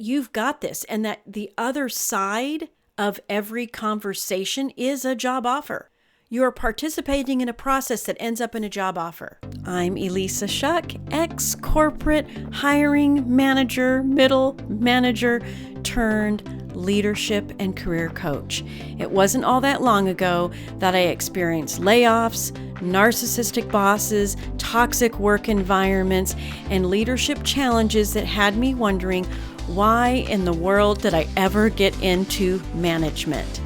you've got this, and that the other side of every conversation is a job offer. You are participating in a process that ends up in a job offer. I'm Elissa Shuck, ex-corporate hiring manager, middle manager turned leadership and career coach. It wasn't all that long ago that I experienced layoffs, narcissistic bosses, toxic work environments, and leadership challenges that had me wondering, why in the world did I ever get into management?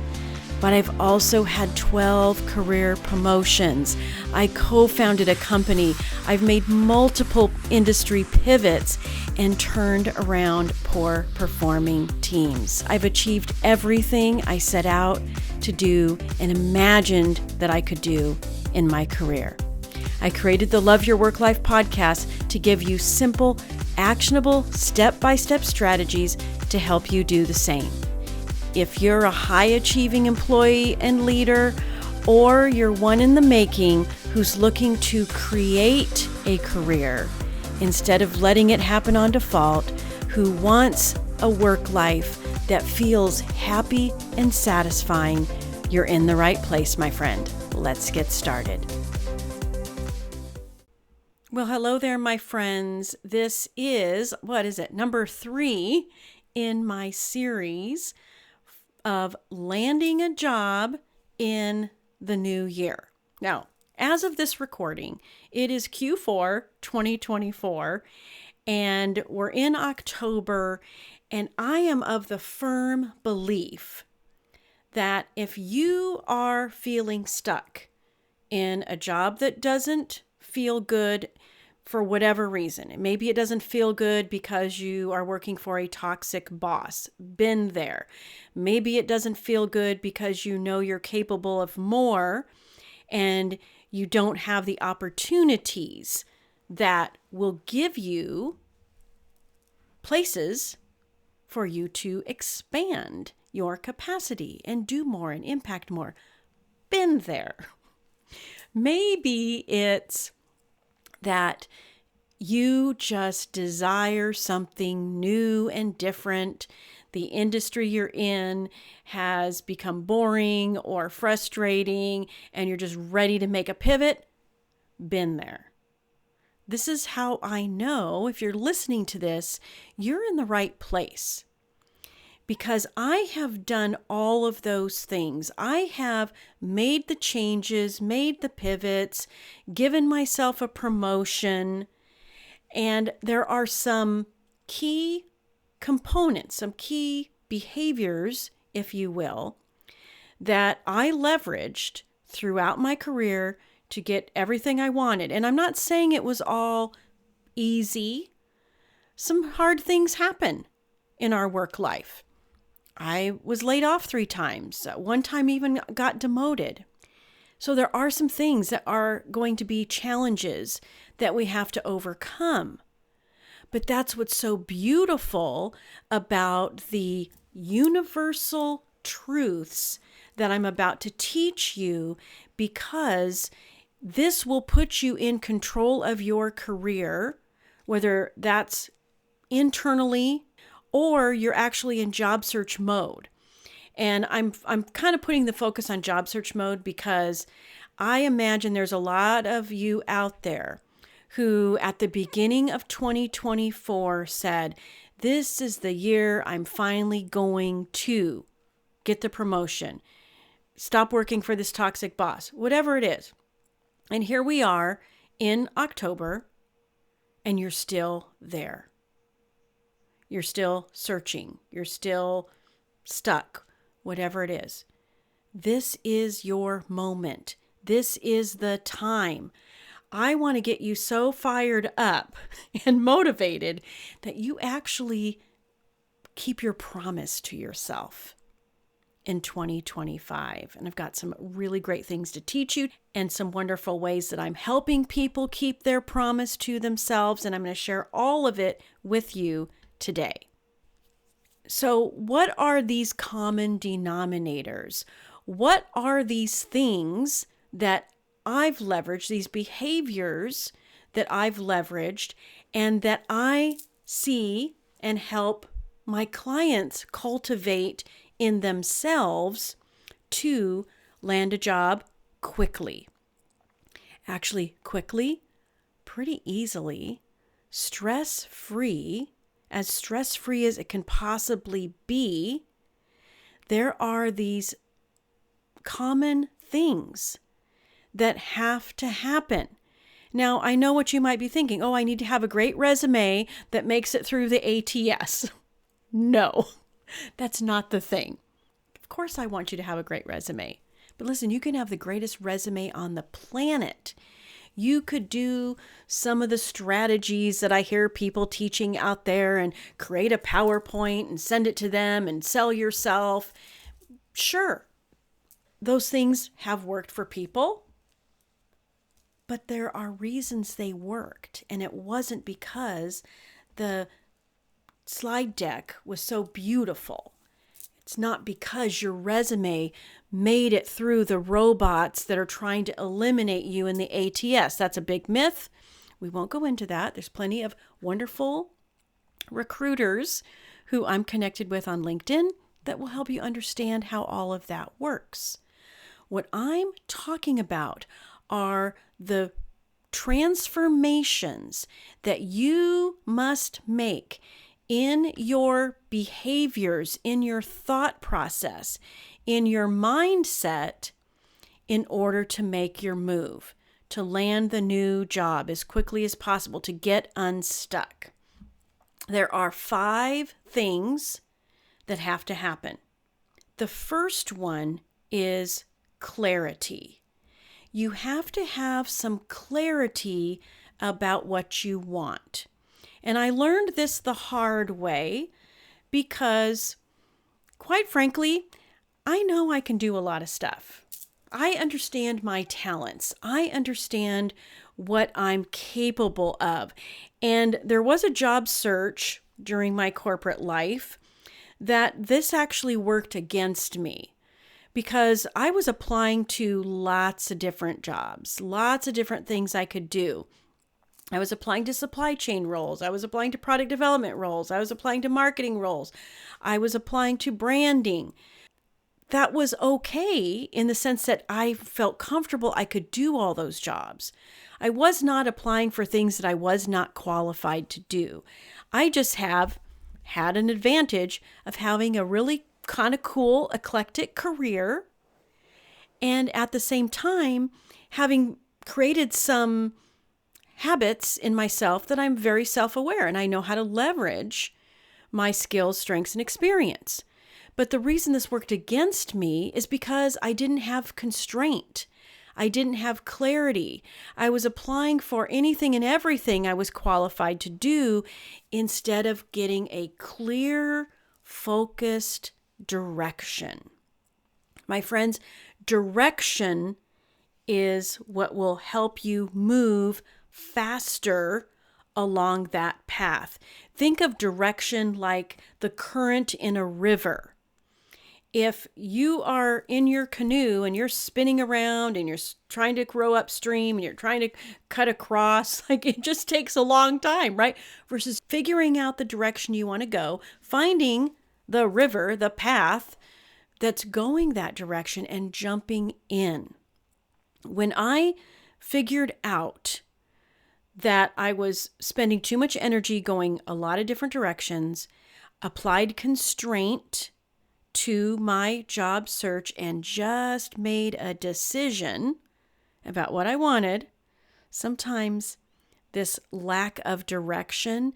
But I've also had 12 career promotions. I co-founded a company. I've made multiple industry pivots and turned around poor performing teams. I've achieved everything I set out to do and imagined that I could do in my career. I created the Love Your Work Life podcast to give you simple, actionable, step-by-step strategies to help you do the same. If you're a high-achieving employee and leader, or you're one in the making who's looking to create a career instead of letting it happen on default, who wants a work life that feels happy and satisfying, you're in the right place, my friend. Let's get started. Well, hello there, my friends. This is, number 3 in my series of landing a job in the new year. Now, as of this recording, it is Q4 2024, and we're in October, and I am of the firm belief that if you are feeling stuck in a job that doesn't feel good for whatever reason, maybe it doesn't feel good because you are working for a toxic boss, been there. Maybe it doesn't feel good because you know you're capable of more and you don't have the opportunities that will give you places for you to expand your capacity and do more and impact more. Been there. Maybe it's that you just desire something new and different. The industry you're in has become boring or frustrating, and you're just ready to make a pivot. Been there. This is how I know, if you're listening to this, you're in the right place. Because I have done all of those things. I have made the changes, made the pivots, given myself a promotion, and there are some key components, some key behaviors, if you will, that I leveraged throughout my career to get everything I wanted. And I'm not saying it was all easy. Some hard things happen in our work life. I was laid off 3 times. One time even got demoted. So there are some things that are going to be challenges that we have to overcome. But that's what's so beautiful about the universal truths that I'm about to teach you, because this will put you in control of your career, whether that's internally or you're actually in job search mode. And I'm kind of putting the focus on job search mode because I imagine there's a lot of you out there who at the beginning of 2024 said, this is the year I'm finally going to get the promotion, stop working for this toxic boss, whatever it is. And here we are in October, and you're still there. You're still searching. You're still stuck, whatever it is. This is your moment. This is the time. I want to get you so fired up and motivated that you actually keep your promise to yourself in 2025. And I've got some really great things to teach you and some wonderful ways that I'm helping people keep their promise to themselves. And I'm going to share all of it with you today. So what are these common denominators? What are these things that I've leveraged, these behaviors that I've leveraged and that I see and help my clients cultivate in themselves to land a job quickly. Actually, quickly, pretty easily, stress-free as it can possibly be. There are these common things that have to happen. Now, I know what you might be thinking. Oh, I need to have a great resume that makes it through the ATS. No, that's not the thing. Of course, I want you to have a great resume. But listen, you can have the greatest resume on the planet. You could do some of the strategies that I hear people teaching out there and create a PowerPoint and send it to them and sell yourself. Sure, those things have worked for people, but there are reasons they worked. And it wasn't because the slide deck was so beautiful. It's not because your resume made it through the robots that are trying to eliminate you in the ATS. That's a big myth. We won't go into that. There's plenty of wonderful recruiters who I'm connected with on LinkedIn that will help you understand how all of that works. What I'm talking about are the transformations that you must make in your behaviors, in your thought process, in your mindset, in order to make your move, to land the new job as quickly as possible, to get unstuck. There are 5 things that have to happen. The first one is clarity. You have to have some clarity about what you want. And I learned this the hard way because, quite frankly, I know I can do a lot of stuff. I understand my talents. I understand what I'm capable of. And there was a job search during my corporate life that this actually worked against me because I was applying to lots of different jobs, lots of different things I could do. I was applying to supply chain roles. I was applying to product development roles. I was applying to marketing roles. I was applying to branding. That was okay in the sense that I felt comfortable I could do all those jobs. I was not applying for things that I was not qualified to do. I just have had an advantage of having a really kind of cool, eclectic career, and at the same time, having created some habits in myself that I'm very self-aware and I know how to leverage my skills, strengths, and experience. But the reason this worked against me is because I didn't have constraint. I didn't have clarity. I was applying for anything and everything I was qualified to do instead of getting a clear, focused direction. My friends, direction is what will help you move faster along that path. Think of direction like the current in a river. If you are in your canoe and you're spinning around and you're trying to row upstream and you're trying to cut across, like it just takes a long time, right? Versus figuring out the direction you want to go, finding the river, the path that's going that direction and jumping in. When I figured out that I was spending too much energy going a lot of different directions, applied constraint to my job search, and just made a decision about what I wanted. Sometimes this lack of direction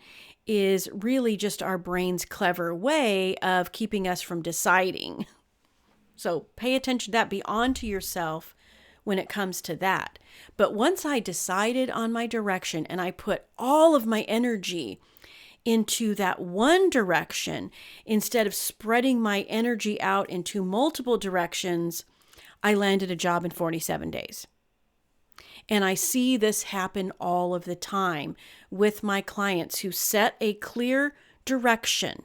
is really just our brain's clever way of keeping us from deciding. So pay attention to that. Be on to yourself when it comes to that. But once I decided on my direction and I put all of my energy into that one direction, instead of spreading my energy out into multiple directions, I landed a job in 47 days. And I see this happen all of the time with my clients who set a clear direction.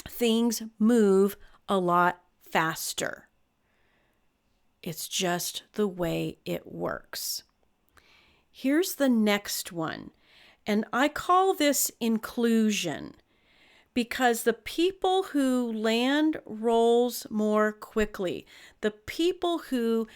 Things move a lot faster. It's just the way it works. Here's the next one. And I call this inclusion Because the people who land roles more quickly, the people who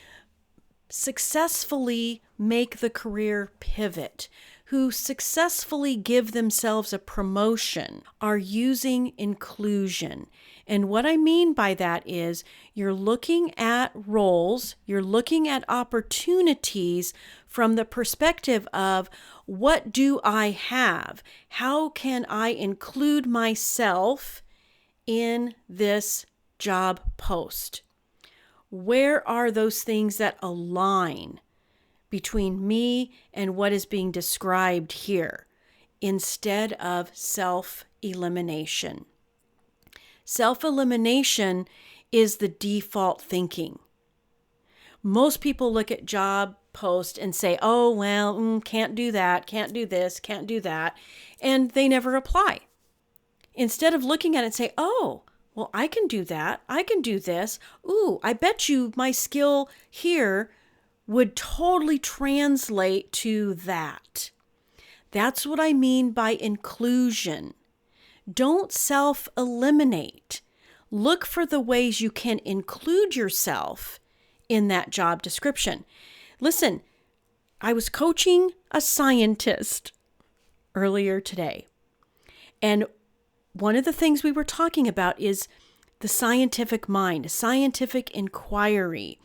successfully make the career pivot, who successfully give themselves a promotion, are using inclusion. And what I mean by that is you're looking at roles, you're looking at opportunities from the perspective of, what do I have? How can I include myself in this job post? Where are those things that align between me and what is being described here, instead of self-elimination? Self-elimination is the default thinking. Most people look at job posts and say, oh, well, can't do that, can't do this, can't do that, and they never apply. Instead of looking at it and say, oh, well, I can do that, I can do this. Ooh, I bet you my skill here would totally translate to that. That's what I mean by inclusion. Don't self-eliminate. Look for the ways you can include yourself in that job description. Listen, I was coaching a scientist earlier today, and one of the things we were talking about is the scientific mind, scientific inquiry,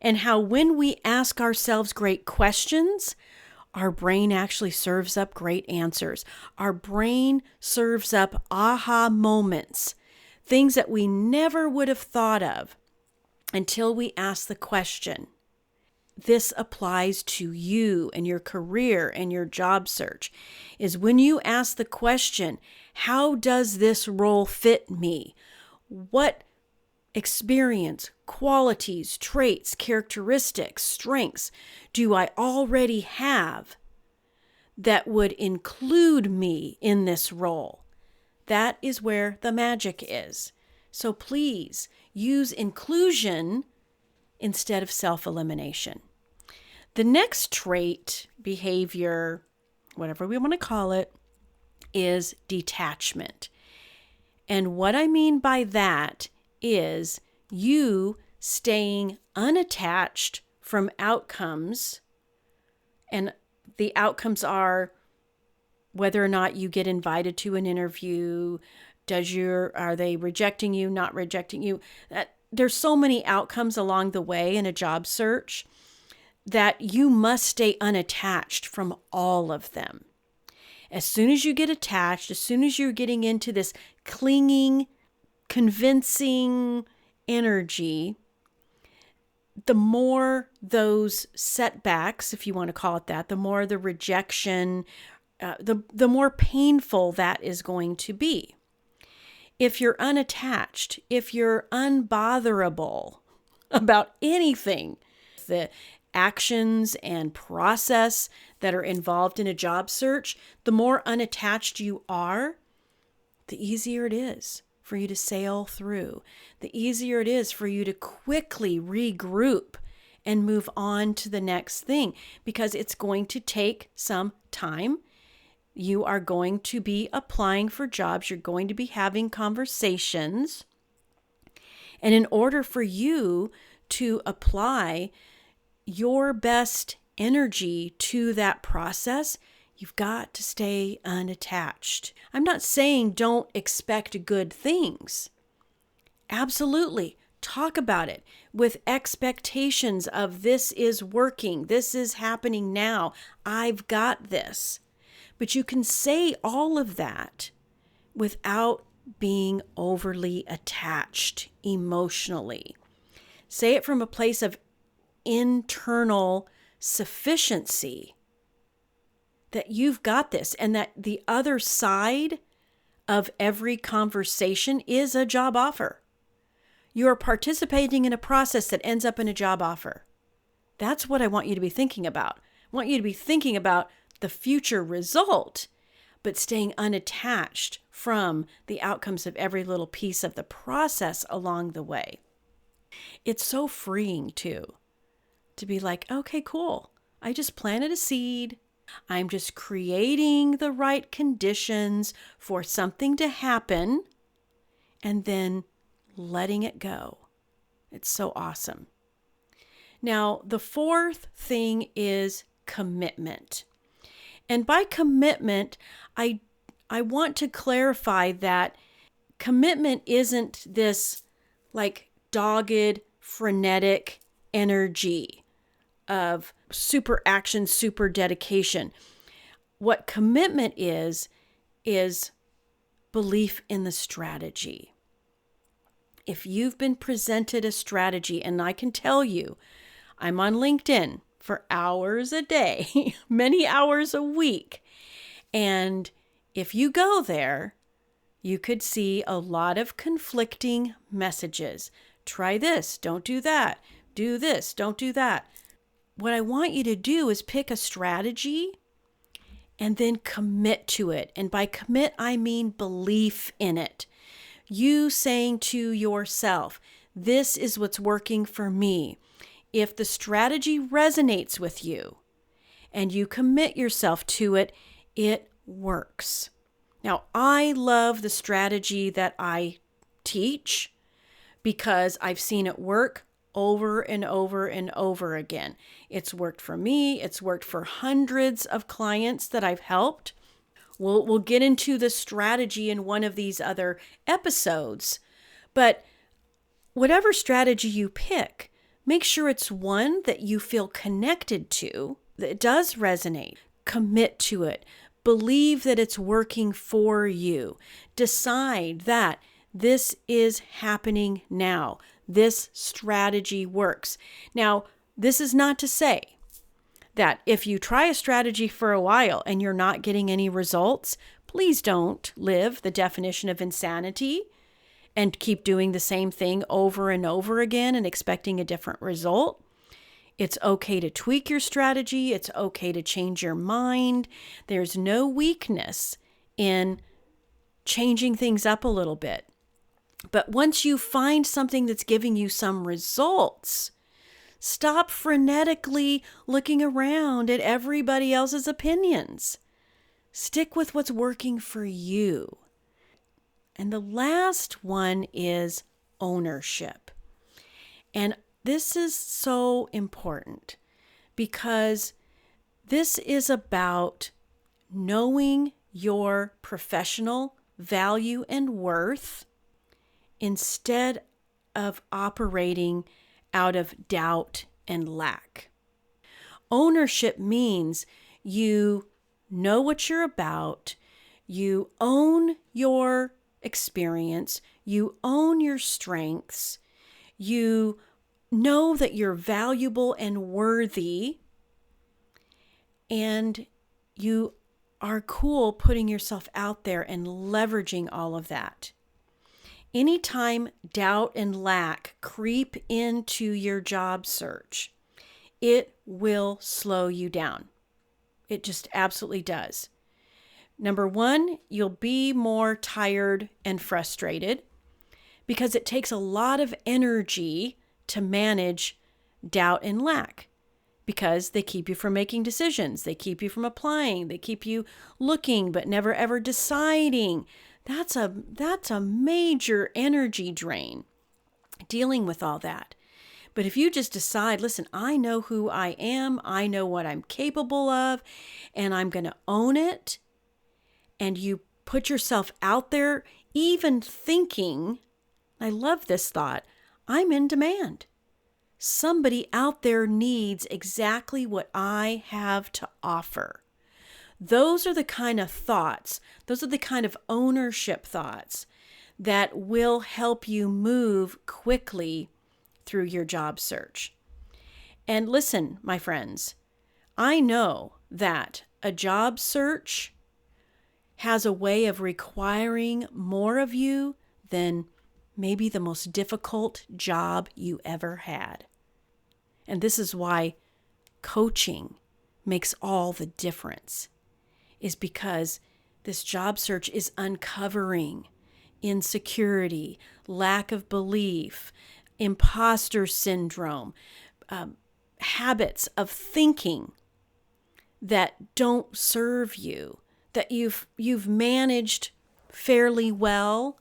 and how when we ask ourselves great questions, our brain actually serves up great answers. Our brain serves up aha moments, things that we never would have thought of until we ask the question. This applies to you and your career and your job search, is when you ask the question, how does this role fit me? What experience, qualities, traits, characteristics, strengths do I already have that would include me in this role? That is where the magic is. So please use inclusion instead of self-elimination. The next trait, behavior, whatever we want to call it, is detachment. And what I mean by that is you staying unattached from outcomes. And the outcomes are whether or not you get invited to an interview, are they rejecting you, not rejecting you? There's so many outcomes along the way in a job search that you must stay unattached from all of them. As soon as you get attached, as soon as you're getting into this clinging, convincing energy, the more those setbacks, if you want to call it that, the more the rejection, the more painful that is going to be. If you're unattached, if you're unbotherable about anything, the actions and process that are involved in a job search, the more unattached you are, the easier it is for you to sail through. The easier it is for you to quickly regroup and move on to the next thing, because it's going to take some time. You are going to be applying for jobs. You're going to be having conversations. And in order for you to apply your best energy to that process, you've got to stay unattached. I'm not saying don't expect good things. Absolutely. Talk about it with expectations of this is working. This is happening now. I've got this. But you can say all of that without being overly attached emotionally. Say it from a place of internal sufficiency, that you've got this, and that the other side of every conversation is a job offer. You're participating in a process that ends up in a job offer. That's what I want you to be thinking about. I want you to be thinking about the future result, but staying unattached from the outcomes of every little piece of the process along the way. It's so freeing too, to be like, okay, cool. I just planted a seed. I'm just creating the right conditions for something to happen and then letting it go. It's so awesome. Now, the fourth thing is commitment. And by commitment, I want to clarify that commitment isn't this like dogged, frenetic energy of super action, super dedication. What commitment is belief in the strategy. If you've been presented a strategy, and I can tell you, I'm on LinkedIn for hours a day, many hours a week. And if you go there, you could see a lot of conflicting messages. Try this, don't do that. Do this, don't do that. What I want you to do is pick a strategy and then commit to it. And by commit, I mean belief in it. You saying to yourself, this is what's working for me. If the strategy resonates with you and you commit yourself to it, it works. Now, I love the strategy that I teach because I've seen it work over and over and over again. It's worked for me. It's worked for hundreds of clients that I've helped. We'll get into the strategy in one of these other episodes. But whatever strategy you pick, make sure it's one that you feel connected to, that it does resonate. Commit to it. Believe that it's working for you. Decide that this is happening now. This strategy works. Now, this is not to say that if you try a strategy for a while and you're not getting any results, please don't live the definition of insanity and keep doing the same thing over and over again and expecting a different result. It's okay to tweak your strategy. It's okay to change your mind. There's no weakness in changing things up a little bit. But once you find something that's giving you some results, stop frenetically looking around at everybody else's opinions. Stick with what's working for you. And the last one is ownership. And this is so important because this is about knowing your professional value and worth instead of operating out of doubt and lack. Ownership means you know what you're about, you own your experience, you own your strengths, you know that you're valuable and worthy, and you are cool putting yourself out there and leveraging all of that. Anytime doubt and lack creep into your job search, it will slow you down. It just absolutely does. Number one, you'll be more tired and frustrated because it takes a lot of energy to manage doubt and lack because they keep you from making decisions. They keep you from applying. They keep you looking but never ever deciding. That's a major energy drain, dealing with all that. But if you just decide, listen, I know who I am, I know what I'm capable of, and I'm going to own it, and you put yourself out there, even thinking, I love this thought, I'm in demand. Somebody out there needs exactly what I have to offer. Those are the kind of thoughts, those are the kind of ownership thoughts that will help you move quickly through your job search. And listen, my friends, I know that a job search has a way of requiring more of you than maybe the most difficult job you ever had. And this is why coaching makes all the difference, is because this job search is uncovering insecurity, lack of belief, imposter syndrome, habits of thinking that don't serve you, that you've managed fairly well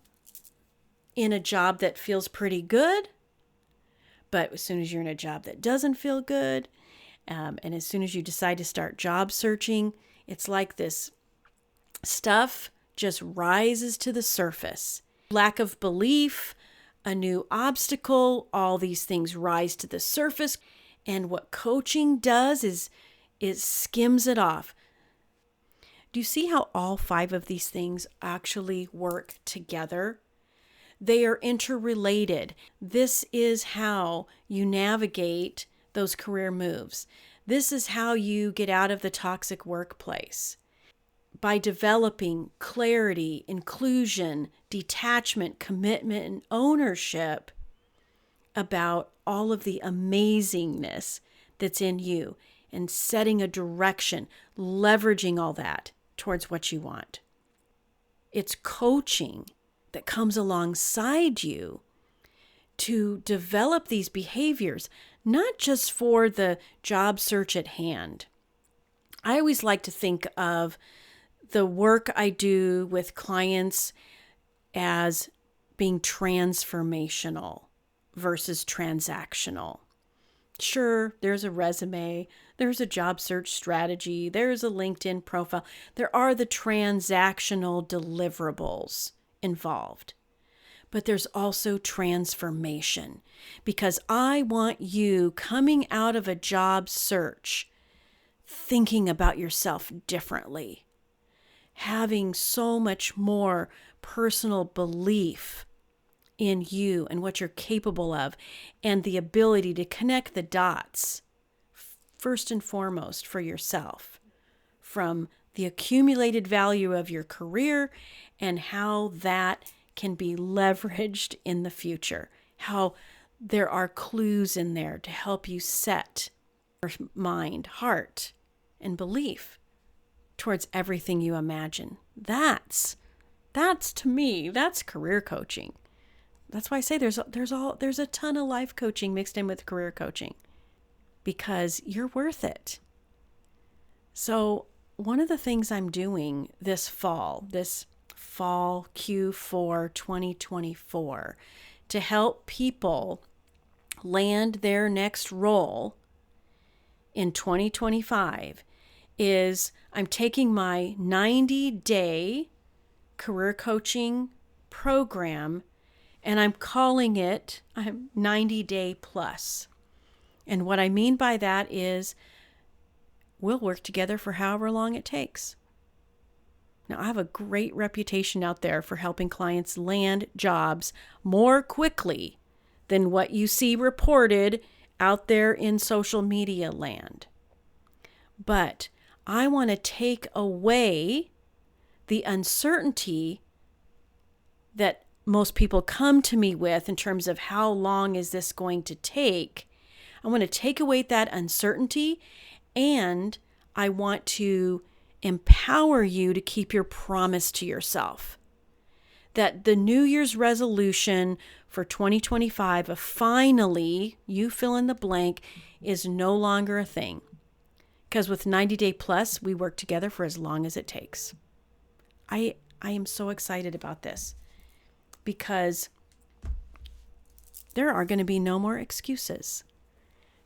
in a job that feels pretty good, but as soon as you're in a job that doesn't feel good, and as soon as you decide to start job searching, it's like this stuff just rises to the surface. Lack of belief, a new obstacle, all these things rise to the surface. And what coaching does is it skims it off. Do you see how all 5 of these things actually work together? They are interrelated. This is how you navigate those career moves. This is how you get out of the toxic workplace. By developing clarity, inclusion, detachment, commitment, and ownership about all of the amazingness that's in you and setting a direction, leveraging all that towards what you want. It's coaching that comes alongside you to develop these behaviors, not just for the job search at hand. I always like to think of the work I do with clients as being transformational versus transactional. Sure, there's a resume, there's a job search strategy, there's a LinkedIn profile. There are the transactional deliverables involved. But there's also transformation, because I want you coming out of a job search thinking about yourself differently, having so much more personal belief in you and what you're capable of, and the ability to connect the dots, first and foremost for yourself, from the accumulated value of your career and how that can be leveraged in the future, how there are clues in there to help you set your mind, heart, and belief towards everything you imagine. That's to me, that's career coaching. That's why I say there's a ton of life coaching mixed in with career coaching, because you're worth it. So one of the things I'm doing this fall Q4 2024, to help people land their next role in 2025 is I'm taking my 90-day career coaching program and I'm calling it 90 Day Plus. And what I mean by that is we'll work together for however long it takes. Now, I have a great reputation out there for helping clients land jobs more quickly than what you see reported out there in social media land. But I want to take away the uncertainty that most people come to me with in terms of how long is this going to take. I want to take away that uncertainty, and I want to empower you to keep your promise to yourself. That the New Year's resolution for 2025 of finally, you fill in the blank, is no longer a thing. Because with 90 Day Plus, we work together for as long as it takes. I am so excited about this, because there are going to be no more excuses.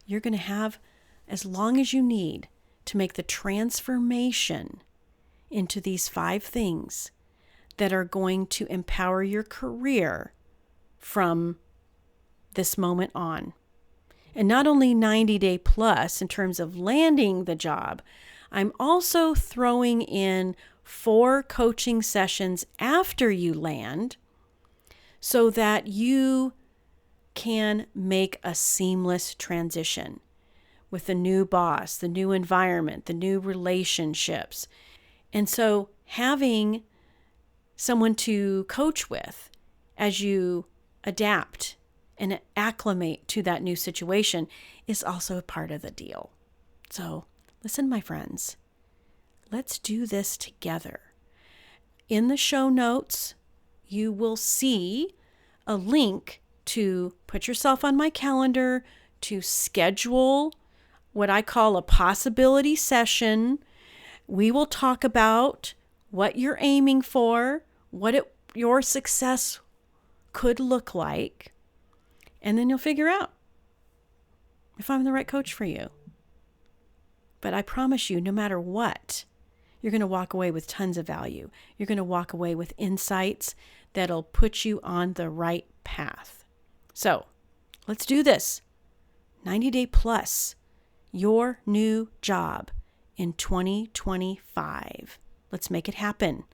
You're going to have as long as you need to make the transformation into these 5 things that are going to empower your career from this moment on. And not only 90 Day Plus in terms of landing the job, I'm also throwing in 4 coaching sessions after you land so that you can make a seamless transition with the new boss, the new environment, the new relationships. And so having someone to coach with as you adapt and acclimate to that new situation is also a part of the deal. So listen, my friends, let's do this together. In the show notes, you will see a link to put yourself on my calendar, to schedule what I call a possibility session. We will talk about what you're aiming for, your success could look like, and then you'll figure out if I'm the right coach for you. But I promise you, no matter what, you're going to walk away with tons of value. You're going to walk away with insights that'll put you on the right path. So let's do this. 90 Day Plus, your new job in 2025. Let's make it happen.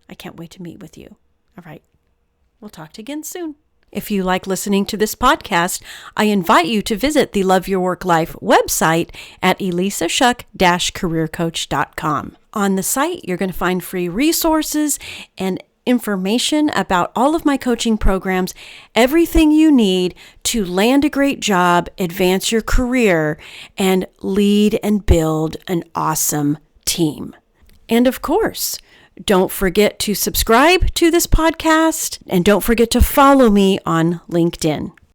I can't wait to meet with you. All right. We'll talk to you again soon. If you like listening to this podcast, I invite you to visit the Love Your Work Life website at elissashuck-careercoach.com. On the site, you're going to find free resources and information about all of my coaching programs, everything you need to land a great job, advance your career, and lead and build an awesome team. And of course, don't forget to subscribe to this podcast, and don't forget to follow me on LinkedIn.